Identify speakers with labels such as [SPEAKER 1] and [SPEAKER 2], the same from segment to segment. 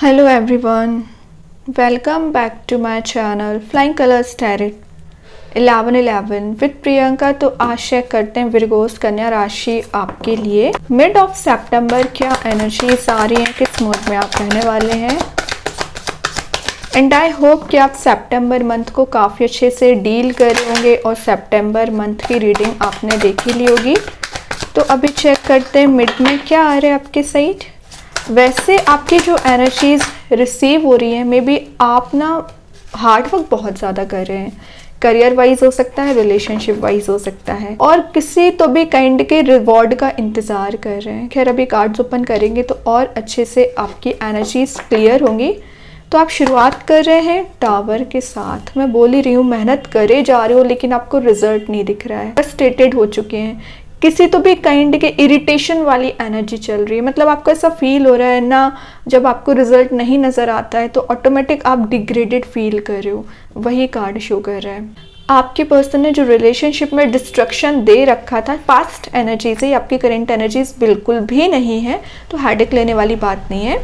[SPEAKER 1] Hello everyone, welcome back to my channel Flying Colors Tarot 1111 with Priyanka. तो आज check करते हैं विरगोस कन्या राशि आपके लिए मिड ऑफ सितंबर क्या एनर्जीज आ रही हैं, किस मूड में आप रहने वाले हैं। एंड आई होप कि आप सितंबर मंथ को काफ़ी अच्छे से डील कर रहे होंगे और सितंबर मंथ की रीडिंग आपने देख ही ली होगी। तो अभी चेक करते हैं मिड में क्या आ रहा है आपके साइड। वैसे आपकी जो एनर्जीज रिसीव हो रही हैं, मे बी आप ना हार्डवर्क बहुत ज़्यादा कर रहे हैं, करियर वाइज हो सकता है, रिलेशनशिप वाइज हो सकता है, और किसी तो भी काइंड के रिवॉर्ड का इंतज़ार कर रहे हैं। खैर अभी कार्ड्स ओपन करेंगे तो और अच्छे से आपकी एनर्जीज क्लियर होंगी। तो आप शुरुआत कर रहे हैं टावर के साथ। मैं बोल ही रही हूँ मेहनत करे जा रहे हो लेकिन आपको रिजल्ट नहीं दिख रहा है, फ्रस्ट्रेटेड हो चुके हैं, किसी तो भी काइंड के इरिटेशन वाली एनर्जी चल रही है। मतलब आपको ऐसा फील हो रहा है ना, जब आपको रिजल्ट नहीं नज़र आता है तो ऑटोमेटिक आप डिग्रेडेड फील कर रहे हो, वही कार्ड शो कर रहा है। आपके पर्सन ने जो रिलेशनशिप में डिस्ट्रक्शन दे रखा था, पास्ट एनर्जी से आपकी करेंट एनर्जीज बिल्कुल भी नहीं है, तो हेडेक लेने वाली बात नहीं है।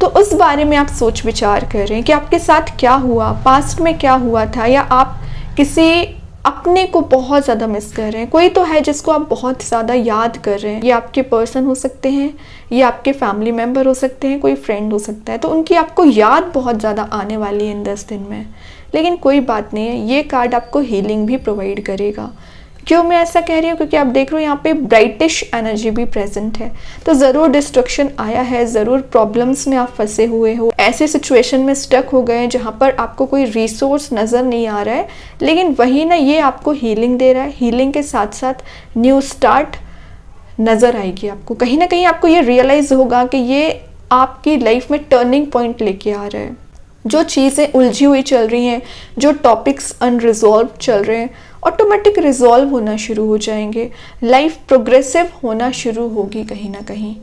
[SPEAKER 1] तो उस बारे में आप सोच विचार कर रहे हैं कि आपके साथ क्या हुआ, पास्ट में क्या हुआ था, या आप किसी अपने को बहुत ज़्यादा मिस कर रहे हैं। कोई तो है जिसको आप बहुत ज़्यादा याद कर रहे हैं। ये आपके पर्सन हो सकते हैं, ये आपके फैमिली मेम्बर हो सकते हैं, कोई फ्रेंड हो सकता है। तो उनकी आपको याद बहुत ज़्यादा आने वाली है इन 10 दिन में। लेकिन कोई बात नहीं है, ये कार्ड आपको हीलिंग भी प्रोवाइड करेगा। क्यों मैं ऐसा कह रही हूँ? क्योंकि आप देख रहे हो यहाँ पे ब्राइटिश एनर्जी भी प्रेजेंट है। तो ज़रूर डिस्ट्रक्शन आया है, ज़रूर प्रॉब्लम्स में आप फंसे हुए हो, ऐसे सिचुएशन में स्टक हो गए हैं जहाँ पर आपको कोई रिसोर्स नज़र नहीं आ रहा है। लेकिन वही ना, ये आपको हीलिंग दे रहा है। हीलिंग के साथ साथ न्यू स्टार्ट नज़र आएगी आपको। कहीं ना कहीं आपको ये रियलाइज़ होगा कि ये आपकी लाइफ में टर्निंग पॉइंट लेके आ रहा है। जो चीज़ें उलझी हुई चल रही हैं, जो टॉपिक्स अनरिजॉल्व चल रहे हैं, ऑटोमेटिक रिजॉल्व होना शुरू हो जाएंगे। लाइफ प्रोग्रेसिव होना शुरू होगी कहीं ना कहीं।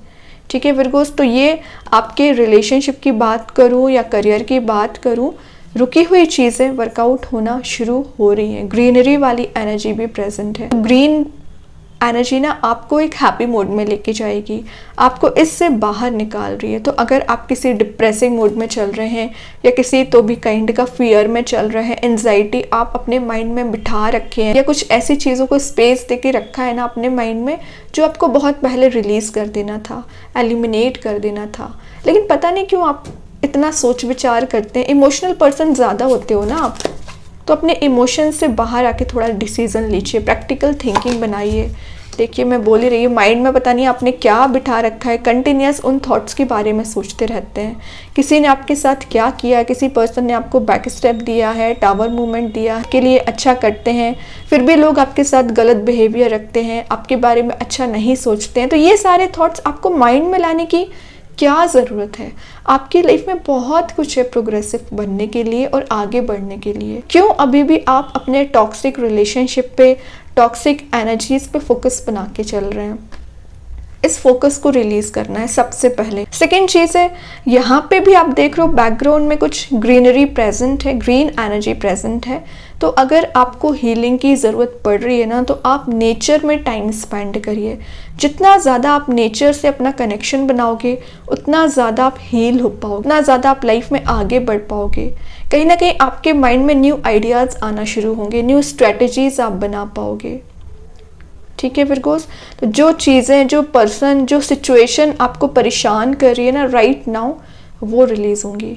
[SPEAKER 1] ठीक है विरगोस, तो ये आपके रिलेशनशिप की बात करूँ या करियर की बात करूँ, रुकी हुई चीज़ें वर्कआउट होना शुरू हो रही हैं। ग्रीनरी वाली एनर्जी भी प्रेजेंट है। ग्रीन एनर्जी ना आपको एक हैप्पी मोड में लेके जाएगी, आपको इससे बाहर निकाल रही है। तो अगर आप किसी डिप्रेसिंग मोड में चल रहे हैं या किसी तो भी काइंड का फियर में चल रहे हैं, एंजाइटी आप अपने माइंड में बिठा रखे हैं, या कुछ ऐसी चीज़ों को स्पेस दे के रखा है ना अपने माइंड में जो आपको बहुत पहले रिलीज़ कर देना था, एलिमिनेट कर देना था, लेकिन पता नहीं क्यों आप इतना सोच विचार करते हैं। इमोशनल पर्सन ज़्यादा होते हो ना आप, तो अपने इमोशन से बाहर आके थोड़ा डिसीजन लीजिए, प्रैक्टिकल थिंकिंग बनाइए। देखिए मैं बोल ही रही हूँ, माइंड में पता नहीं आपने क्या बिठा रखा है, कंटिन्यूस उन थॉट्स के बारे में सोचते रहते हैं। किसी ने आपके साथ क्या किया, किसी पर्सन ने आपको बैक स्टेप दिया है, टावर मूवमेंट दिया, के लिए अच्छा करते हैं, फिर भी लोग आपके साथ गलत बिहेवियर रखते हैं, आपके बारे में अच्छा नहीं सोचते हैं। तो ये सारे थॉट्स आपको माइंड में लाने की क्या ज़रूरत है? आपकी लाइफ में बहुत कुछ है प्रोग्रेसिव बनने के लिए और आगे बढ़ने के लिए। क्यों अभी भी आप अपने टॉक्सिक रिलेशनशिप पे, टॉक्सिक एनर्जीज पे फोकस बना के चल रहे हैं? इस फोकस को रिलीज करना है सबसे पहले। सेकेंड चीज़ है, यहाँ पे भी आप देख रहे हो बैकग्राउंड में कुछ ग्रीनरी प्रेजेंट है, ग्रीन एनर्जी प्रेजेंट है। तो अगर आपको हीलिंग की ज़रूरत पड़ रही है ना, तो आप नेचर में टाइम स्पेंड करिए। जितना ज़्यादा आप नेचर से अपना कनेक्शन बनाओगे, उतना ज़्यादा आप हील हो पाओगे, उतना ज़्यादा आप लाइफ में आगे बढ़ पाओगे। कहीं ना कहीं आपके माइंड में न्यू आइडियाज़ आना शुरू होंगे, न्यू स्ट्रेटजीज आप बना पाओगे। ठीक है विरगोस, तो जो चीज़ें, जो पर्सन, जो सिचुएशन आपको परेशान कर रही है ना राइट नाउ, वो रिलीज़ होंगी।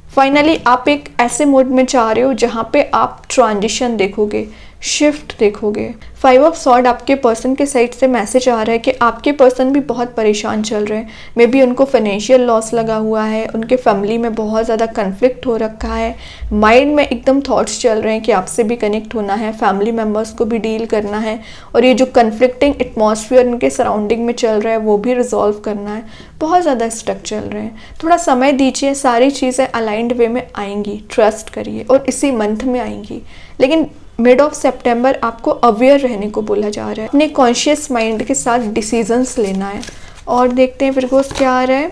[SPEAKER 1] फाइनली आप एक ऐसे मोड में जा रहे हो जहाँ पे आप ट्रांजिशन देखोगे, शिफ्ट देखोगे। 5 ऑफ सॉर्ड आपके पर्सन के साइड से मैसेज आ रहा है कि आपके पर्सन भी बहुत परेशान चल रहे हैं। मे बी उनको फाइनेंशियल लॉस लगा हुआ है, उनके फैमिली में बहुत ज़्यादा कन्फ्लिक्ट हो रखा है, माइंड में एकदम थॉट्स चल रहे हैं कि आपसे भी कनेक्ट होना है, फैमिली मेम्बर्स को भी डील करना है, और ये जो कन्फ्लिक्टिंग एटमॉस्फेयर उनके सराउंडिंग में चल रहा है वो भी रिजॉल्व करना है। बहुत ज़्यादा स्टक चल रहे हैं, थोड़ा समय दीजिए, सारी चीज़ें अलाइंड वे में आएंगी, ट्रस्ट करिए, और इसी मंथ में आएंगी। लेकिन मिड ऑफ सितंबर आपको अवेयर रहने को बोला जा रहा है, अपने कॉन्शियस माइंड के साथ डिसीजंस लेना है। और देखते हैं विरगोस क्या आ रहा है।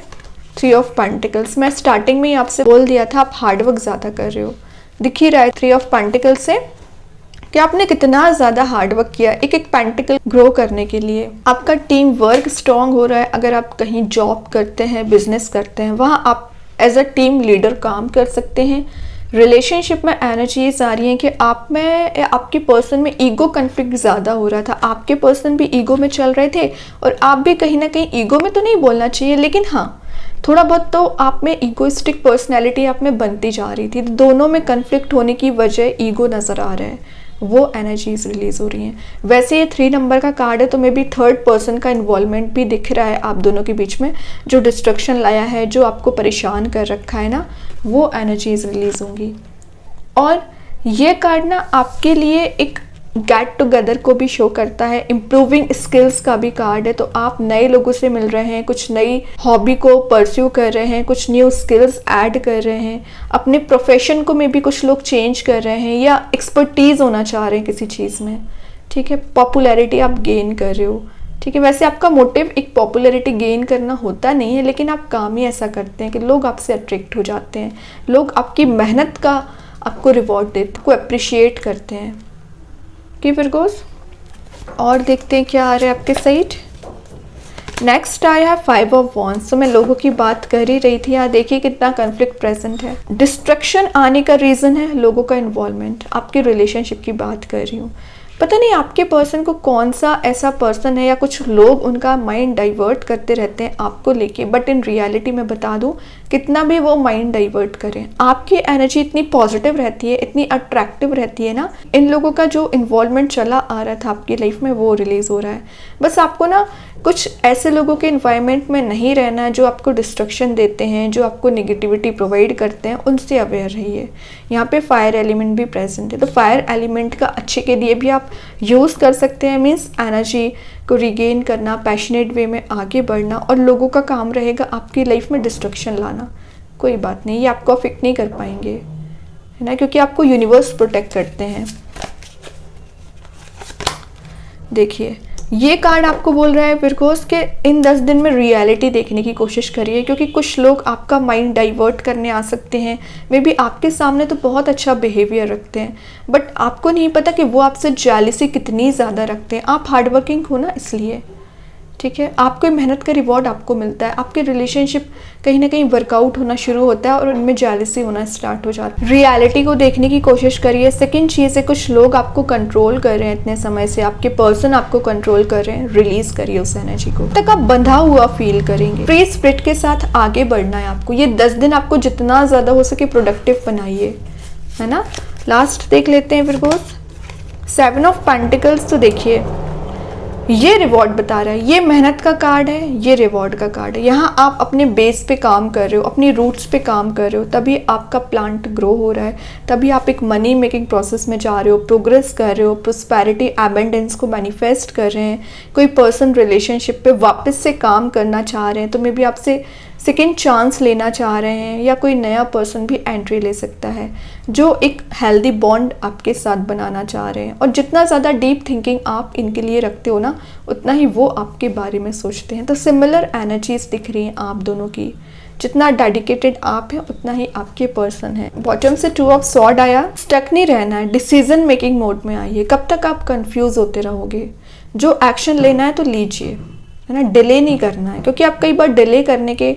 [SPEAKER 1] 3 ऑफ पेंटिकल्स, मैं स्टार्टिंग में ही आपसे बोल दिया था आप हार्डवर्क ज़्यादा कर रहे हो, दिख ही रहा है 3 ऑफ पेंटिकल्स से कि आपने कितना ज़्यादा हार्डवर्क किया एक एक पेंटिकल ग्रो करने के लिए। आपका टीम वर्क स्ट्रॉन्ग हो रहा है। अगर आप कहीं जॉब करते हैं, बिजनेस करते हैं, वहाँ आप एज अ टीम लीडर काम कर सकते हैं। रिलेशनशिप में एनर्जीज आ रही हैं कि आप में, आपके पर्सन में ईगो कन्फ्लिक्ट ज़्यादा हो रहा था, आपके पर्सन भी ईगो में चल रहे थे और आप भी कहीं ना कहीं ईगो में, तो नहीं बोलना चाहिए लेकिन हाँ थोड़ा बहुत तो आप में ईगोइस्टिक पर्सनैलिटी आप में बनती जा रही थी। दोनों में कन्फ्लिक्ट होने की वजह ईगो नज़र आ रहा है, वो एनर्जीज रिलीज हो रही हैं। वैसे ये 3 नंबर का कार्ड है तो मे बी थर्ड पर्सन का इन्वॉल्वमेंट भी दिख रहा है आप दोनों के बीच में, जो डिस्ट्रक्शन लाया है, जो आपको परेशान कर रखा है ना, वो एनर्जीज रिलीज होंगी। और ये कार्ड ना आपके लिए एक गेट टुगेदर को भी शो करता है, इम्प्रूविंग स्किल्स का भी कार्ड है। तो आप नए लोगों से मिल रहे हैं, कुछ नई हॉबी को परस्यू कर रहे हैं, कुछ न्यू स्किल्स ऐड कर रहे हैं, अपने प्रोफेशन को में भी कुछ लोग चेंज कर रहे हैं या एक्सपर्टीज होना चाह रहे हैं किसी चीज़ में, ठीक है। पॉपुलैरिटी आप गेन कर रहे हो, ठीक है। वैसे आपका मोटिव एक पॉपुलैरिटी गेन करना होता नहीं है, लेकिन आप काम ही ऐसा करते हैं कि लोग आपसे अट्रैक्ट हो जाते हैं, लोग आपकी मेहनत का आपको रिवॉर्ड देते हैं, को अप्रिशिएट करते हैं कि विर्गोस। और देखते हैं क्या आ रहा है आपके साइड। नेक्स्ट आया है 5 ऑफ वॉन्ड्स। तो मैं लोगों की बात कर ही रही थी, यहाँ देखिए कितना कन्फ्लिक्ट प्रेजेंट है। डिस्ट्रक्शन आने का रीज़न है लोगों का इन्वॉल्वमेंट। आपके रिलेशनशिप की बात कर रही हूँ, पता नहीं आपके पर्सन को कौन सा ऐसा पर्सन है या कुछ लोग उनका माइंड डाइवर्ट करते रहते हैं आपको लेके, बट इन रियलिटी में बता दूं कितना भी वो माइंड डाइवर्ट करें, आपकी एनर्जी इतनी पॉजिटिव रहती है, इतनी अट्रैक्टिव रहती है ना। इन लोगों का जो इन्वॉल्वमेंट चला आ रहा था आपकी लाइफ में वो रिलीज हो रहा है। बस आपको ना कुछ ऐसे लोगों के इन्वायरमेंट में नहीं रहना है जो आपको डिस्ट्रक्शन देते हैं, जो आपको नेगेटिविटी प्रोवाइड करते हैं, उनसे अवेयर रहिए। यहाँ पे फायर एलिमेंट भी प्रेजेंट है, तो फायर एलिमेंट का अच्छे के लिए भी आप यूज़ कर सकते हैं। मीन्स एनर्जी को रिगेन करना, पैशनेट वे में आगे बढ़ना, और लोगों का काम रहेगा आपकी लाइफ में डिस्ट्रक्शन लाना। कोई बात नहीं, ये आपको अफेक्ट नहीं कर पाएंगे, है ना, क्योंकि आपको यूनिवर्स प्रोटेक्ट करते हैं। देखिए ये कार्ड आपको बोल रहा है विर्गोस के इन 10 दिन में रियलिटी देखने की कोशिश करिए, क्योंकि कुछ लोग आपका माइंड डाइवर्ट करने आ सकते हैं। मे बी आपके सामने तो बहुत अच्छा बिहेवियर रखते हैं, बट आपको नहीं पता कि वो आपसे जेलसी कितनी ज़्यादा रखते हैं। आप हार्डवर्किंग हो ना, इसलिए, ठीक है, आपको मेहनत का रिवॉर्ड आपको मिलता है। आपके रिलेशनशिप कहीं ना कहीं वर्कआउट होना शुरू होता है और उनमें जेलसी होना स्टार्ट हो जाता है। रियलिटी को देखने की कोशिश करिए। सेकंड चीज़ है, कुछ लोग आपको कंट्रोल कर रहे हैं इतने समय से, आपके पर्सन आपको कंट्रोल कर रहे हैं, रिलीज करिए उस एनर्जी को। तक आप बंधा हुआ फील करेंगे। फ्री स्पिरिट के साथ आगे बढ़ना है आपको। ये 10 दिन आपको जितना ज़्यादा हो सके प्रोडक्टिव बनाइए, है ना। लास्ट देख लेते हैं विर्गोस, 7 ऑफ पेंटिकल्स। तो देखिए ये रिवॉर्ड बता रहा है, ये मेहनत का कार्ड है, ये रिवॉर्ड का कार्ड है। यहाँ आप अपने बेस पे काम कर रहे हो, अपनी रूट्स पे काम कर रहे हो, तभी आपका प्लांट ग्रो हो रहा है, तभी आप एक मनी मेकिंग प्रोसेस में जा रहे हो, प्रोग्रेस कर रहे हो, प्रोस्पेरिटी एबेंडेंस को मैनिफेस्ट कर रहे हैं। कोई पर्सन रिलेशनशिप पे वापस से काम करना चाह रहे हैं, तो मे बी आपसे सेकेंड चांस लेना चाह रहे हैं, या कोई नया पर्सन भी एंट्री ले सकता है जो एक हेल्दी बॉन्ड आपके साथ बनाना चाह रहे हैं। और जितना ज़्यादा डीप थिंकिंग आप इनके लिए रखते हो ना, उतना ही वो आपके बारे में सोचते हैं। तो सिमिलर एनर्जीज दिख रही हैं आप दोनों की। जितना डेडिकेटेड आप हैं उतना ही आपके पर्सन है। बॉटम से 2 ऑफ स्वॉर्ड आया। स्टक नहीं रहना है, डिसीजन मेकिंग मोड में आइए। कब तक आप कंफ्यूज होते रहोगे? जो एक्शन लेना है तो लीजिए, है ना, डिले नहीं करना है, क्योंकि आप कई बार डिले करने के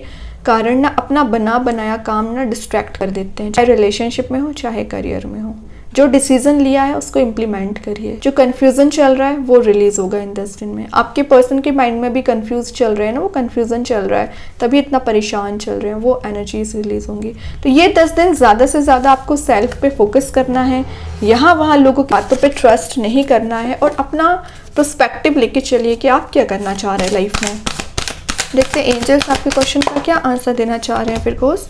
[SPEAKER 1] कारण ना अपना बना बनाया काम ना डिस्ट्रैक्ट कर देते हैं। चाहे रिलेशनशिप में हो चाहे करियर में हो, जो डिसीजन लिया है उसको इम्प्लीमेंट करिए। जो कन्फ्यूजन चल रहा है वो रिलीज होगा इन 10 दिन में। आपके पर्सन के माइंड में भी कन्फ्यूज चल रहे हैं ना, वो कन्फ्यूजन चल रहा है तभी इतना परेशान चल रहे हैं, वो एनर्जीज रिलीज होंगी। तो ये 10 दिन ज़्यादा से ज़्यादा आपको सेल्फ पे फोकस करना है, यहाँ वहाँ लोगों की बातों पे ट्रस्ट नहीं करना है, और अपना पर्सपेक्टिव लेके चलिए कि आप क्या करना चाह रहे हैं लाइफ में। देखते हैं एंजल्स आपके क्वेश्चन का क्या आंसर देना चाह रहे हैं फिर कोर्स।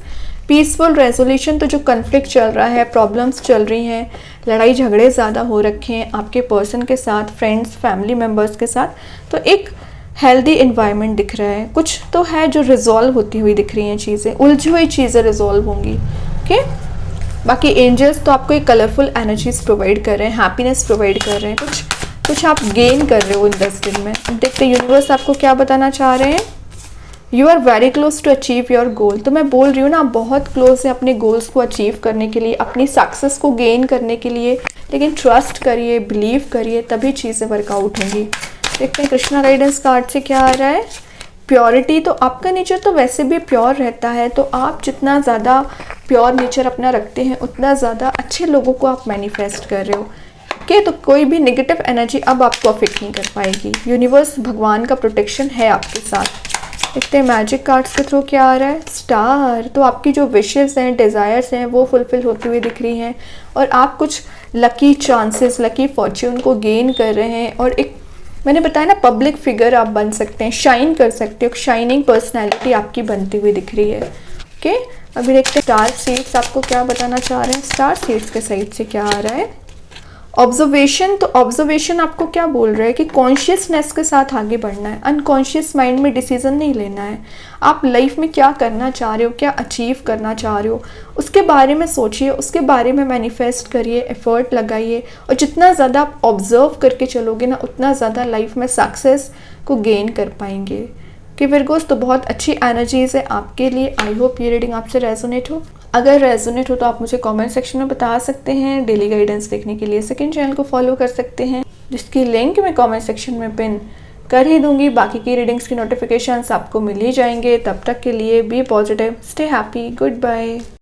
[SPEAKER 1] Peaceful resolution. तो जो कन्फ्लिक्ट चल रहा है, प्रॉब्लम्स चल रही हैं, लड़ाई झगड़े ज़्यादा हो रखे हैं आपके पर्सन के साथ, फ्रेंड्स फैमिली मेम्बर्स के साथ, तो एक हेल्दी इन्वायरमेंट दिख रहा है। कुछ तो है जो रिजॉल्व होती हुई दिख रही हैं चीज़ें, उलझी हुई चीज़ें रिजॉल्व होंगी। ओके, बाकी एंजल्स तो आपको एक कलरफुल एनर्जीज प्रोवाइड कर रहे हैं, हैप्पीनेस प्रोवाइड कर रहे हैं, कुछ आप गेन कर रहे हो इन 10 दिन में। देखते हैं यूनिवर्स आपको क्या बताना चाह रहे हैं। You are very close to achieve your goal. तो मैं बोल रही हूँ ना, आप बहुत क्लोज है अपने गोल्स को अचीव करने के लिए, अपनी सक्सेस को गेन करने के लिए, लेकिन ट्रस्ट करिए, बिलीव करिए, तभी चीज़ें वर्कआउट होंगी। देखते हैं कृष्णा गाइडेंस कार्ड से क्या आ रहा है। प्योरिटी, तो आपका नेचर तो वैसे भी प्योर रहता है, तो आप जितना ज़्यादा प्योर नेचर अपना रखते हैं उतना ज़्यादा अच्छे लोगों को आप मैनिफेस्ट कर रहे हो। ओके, तो कोई भी नेगेटिव एनर्जी अब आपको अफेक्ट नहीं कर पाएगी। यूनिवर्स, भगवान का प्रोटेक्शन है आपके साथ। इतने मैजिक कार्ड्स के थ्रू क्या आ रहा है? स्टार। तो आपकी जो विशेस हैं, डिज़ायर्स हैं, वो फुलफिल होती हुई दिख रही हैं और आप कुछ लकी चांसेस, लकी फॉर्च्यून को गेन कर रहे हैं। और एक मैंने बताया ना, पब्लिक फिगर आप बन सकते हैं, शाइन कर सकते हो, शाइनिंग पर्सनैलिटी आपकी बनती हुई दिख रही है। ओके, अभी देखते हैं स्टार सीड्स आपको क्या बताना चाह रहे हैं। स्टार सीड्स के साइड से क्या आ रहा है? ऑब्जर्वेशन। तो ऑब्जर्वेशन आपको क्या बोल रहा है कि कॉन्शियसनेस के साथ आगे बढ़ना है, अनकॉन्शियस माइंड में डिसीजन नहीं लेना है। आप लाइफ में क्या करना चाह रहे हो, क्या अचीव करना चाह रहे हो, उसके बारे में सोचिए, उसके बारे में मैनिफेस्ट करिए, एफर्ट लगाइए। और जितना ज़्यादा आप ऑब्जर्व करके चलोगे ना, उतना ज़्यादा लाइफ में सक्सेस को गेन कर पाएंगे। कि विर्गोस, तो बहुत अच्छी एनर्जीज़ है आपके लिए। आई होप ये रीडिंग आपसे रेजोनेट हो। अगर रेजोनेट हो तो आप मुझे कमेंट सेक्शन में बता सकते हैं। डेली गाइडेंस देखने के लिए सेकंड चैनल को फॉलो कर सकते हैं, जिसकी लिंक मैं कमेंट सेक्शन में पिन कर ही दूंगी। बाकी की रीडिंग्स की नोटिफिकेशंस आपको मिल ही जाएंगे। तब तक के लिए be positive, stay happy, good bye.